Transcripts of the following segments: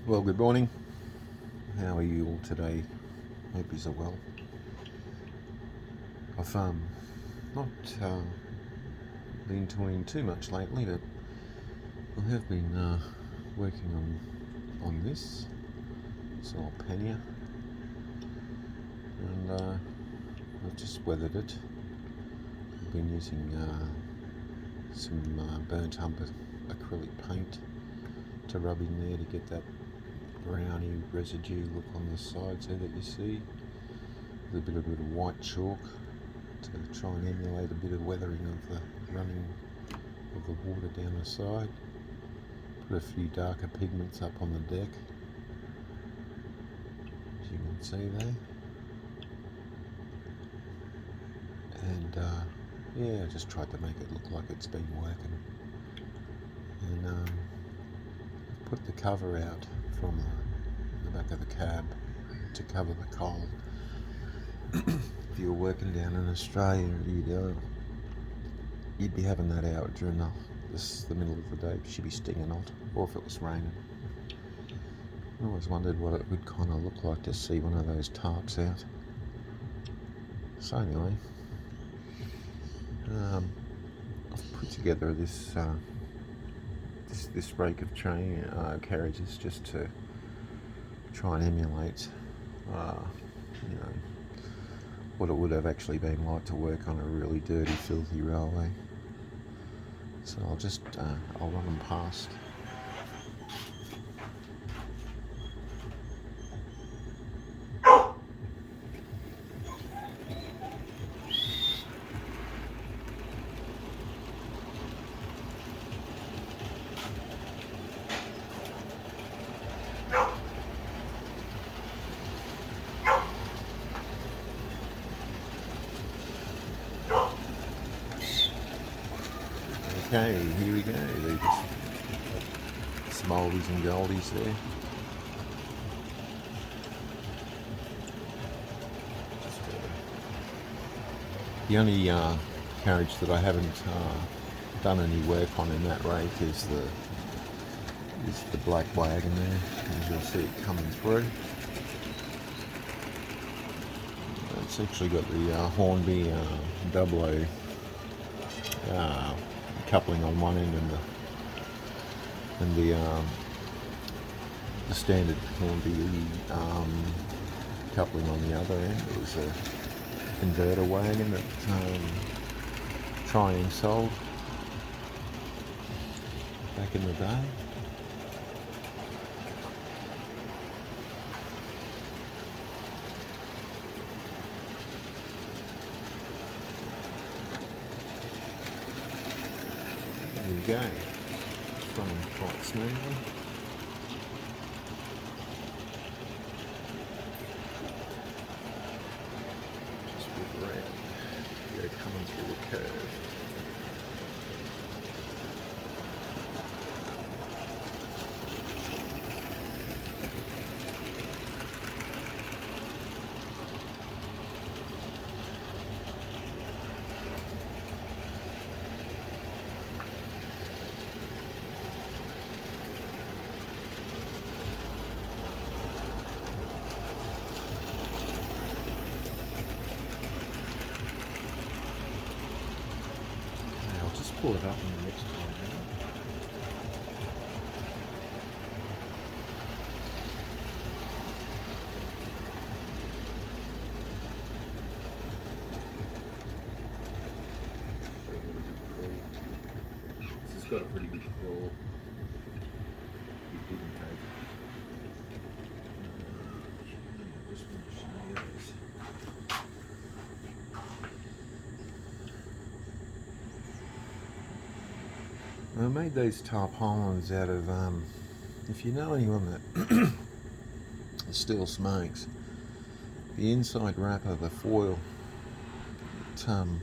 Well, good morning. How are you all today? Hope you're well. I've not been doing too much lately, but I have been working on this Hornby Pannier, and I've just weathered it. I've been using some burnt umber acrylic paint to rub in there to get that browny residue look on the sides there that you see, with a bit of white chalk to try and emulate a bit of weathering of the running of the water down the side. Put a few darker pigments up on the deck, as you can see there, and yeah, I just tried to make it look like it's been working, and put the cover out from the back of the cab to cover the coal. If you were working down in Australia, you'd be having that out during the middle of the day, because you'd be stinging hot, or if it was raining. I always wondered what it would kind of look like to see one of those tarps out. So anyway, I've put together this rake of train carriages just to try and emulate, what it would have actually been like to work on a really dirty, filthy railway. So I'll run them past. Okay, here we go. Some oldies and goldies there. The only carriage that I haven't done any work on in that rake is the black wagon there, as you'll see it coming through. It's actually got the Hornby double coupling on one end and the standard Hornby coupling on the other end. It was a inverter wagon that Triang sold back in the day. There we go. It's running quite smoothly. Just whip around. Go coming through the curve. Pull it up in the next time. This has got a pretty good crawl. I made these tarpaulins out of, if you know anyone that still smokes, the inside wrap of the foil, you can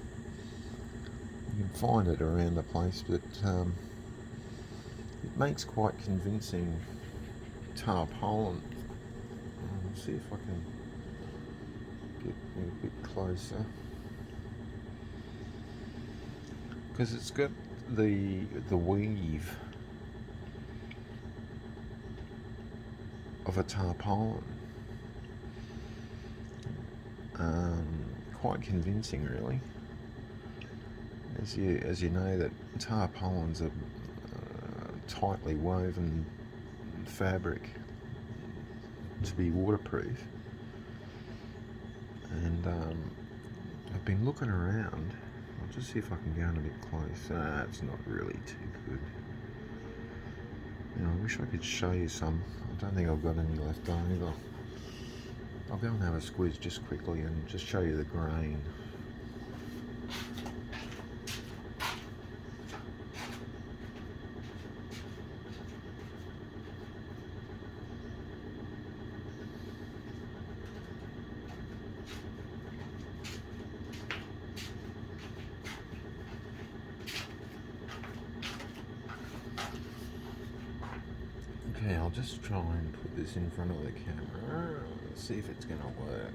find it around the place, but it makes quite convincing tarpaulin. See if I can get a bit closer, because it's got the weave of a tarpaulin. Quite convincing, really. As you know, that tarpaulins are tightly woven fabric to be waterproof, and I've been looking around. I'll just see if I can go in a bit close. It's not really too good. I wish I could show you some. I don't think I've got any left either. I'll go and have a squeeze just quickly and just show you the grain. Okay, I'll just try and put this in front of the camera, see if it's going to work.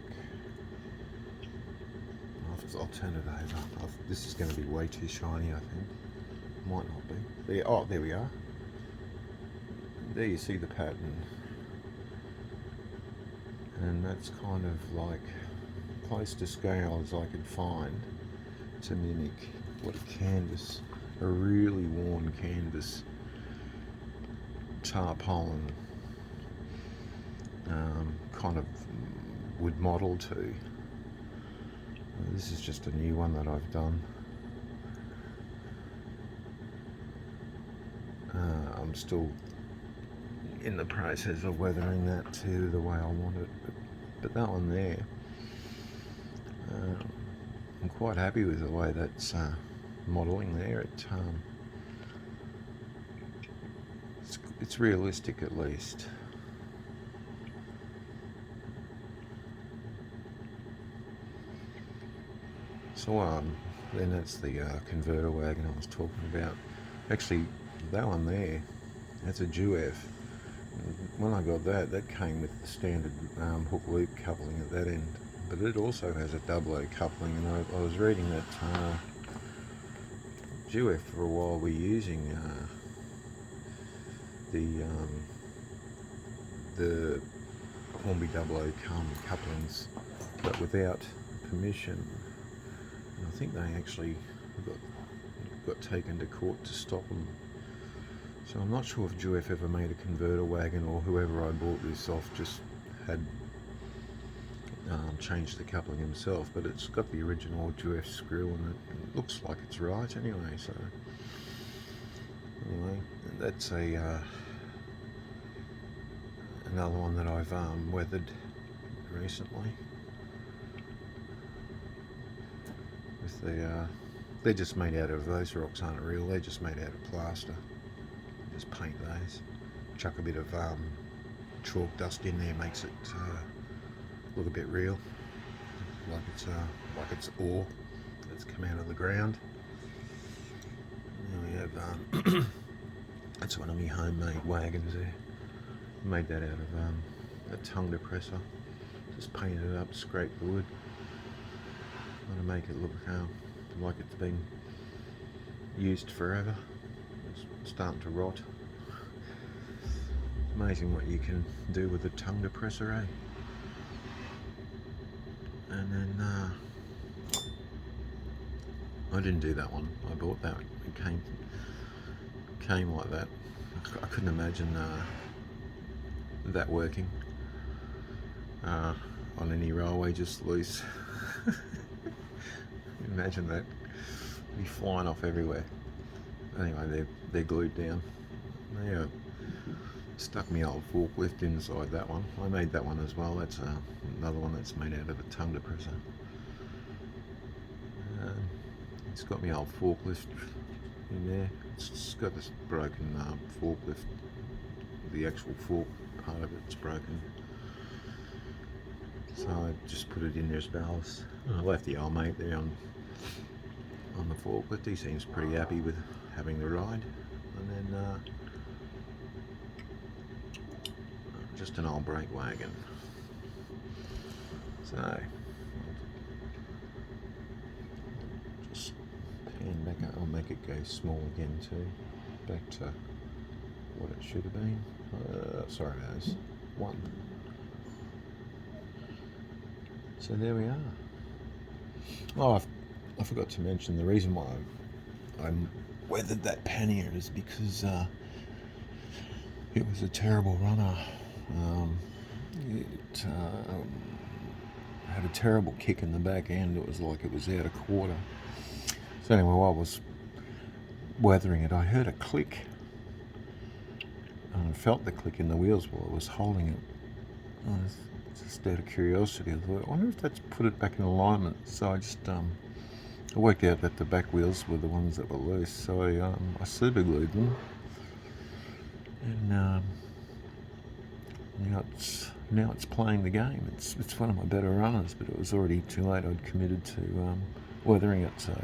I'll turn it over. This is going to be way too shiny, I think. Might not be. There we are. There you see the pattern. And that's kind of like close to scale as I could find to mimic what a really worn canvas tarpaulin kind of would model to. This is just a new one that I've done. I'm still in the process of weathering that to the way I want it, but that one there, I'm quite happy with the way that's modelling there. It's realistic, at least. So then that's the converter wagon I was talking about. Actually, that one there, that's a Juef. When I got that came with the standard hook loop coupling at that end, but it also has a double coupling, and I was reading that Juef for a while we're using the Hornby couplings, but without permission. And I think they actually got taken to court to stop them. So I'm not sure if Juef ever made a converter wagon, or whoever I bought this off just had changed the coupling himself, but it's got the original Juef screw, and it looks like it's right anyway. So anyway, that's another one that I've weathered recently. With they're just made out of, those rocks aren't real, they're just made out of plaster. Just paint those, chuck a bit of chalk dust in there, makes it look a bit real, like it's ore that's come out of the ground. And there we have that's one of my homemade wagons there. Made that out of a tongue depressor. Just painted it up, scraped the wood, to make it look like it's been used forever. It's starting to rot. It's amazing what you can do with a tongue depressor, eh? And then I didn't do that one. I bought that. It came like that. I couldn't imagine that working on any railway, just loose. Imagine that. Be flying off everywhere. Anyway, they're glued down. They stuck me old forklift inside that one. I made that one as well. That's another one that's made out of a tongue depressor. It's got me old forklift in there. It's got this broken forklift. The actual fork part of it's broken. So I just put it in there as ballast. I left the old mate there on the forklift. He seems pretty happy with having the ride. And then just an old brake wagon. So I'll just pan back up. I'll make it go small again too. Back to what it should have been. Sorry guys. one. So there we are. Oh, I forgot to mention the reason why I weathered that pannier is because it was a terrible runner. It had a terrible kick in the back end. It was like it was out of quarter. So anyway, while I was weathering it, I heard a click. And I felt the click in the wheels while I was holding it. Just out of curiosity, I thought, I wonder if that's put it back in alignment. So I just I worked out that the back wheels were the ones that were loose. So I super glued them, and now it's playing the game. It's one of my better runners, but it was already too late. I'd committed to weathering it, so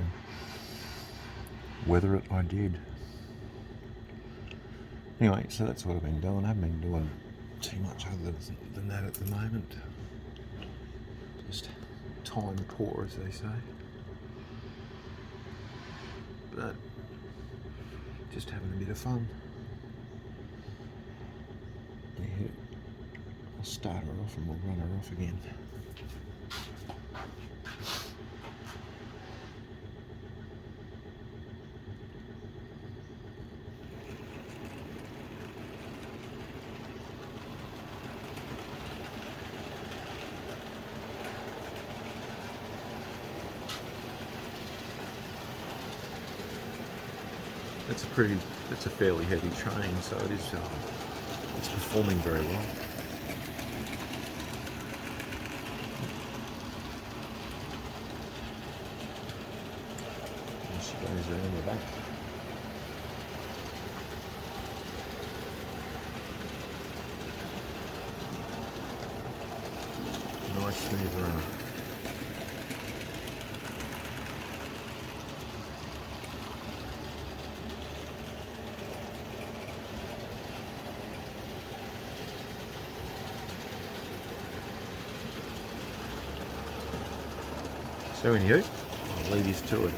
weather it I did. Anyway, so that's what I've been doing. I haven't been doing too much other than that at the moment. Just time poor, as they say. But just having a bit of fun. Yeah, I'll start her off and we'll run her off again. It's a fairly heavy train, so it's performing very well. And she goes around the back. Nice smooth runner. So anywho, I'll leave you to it.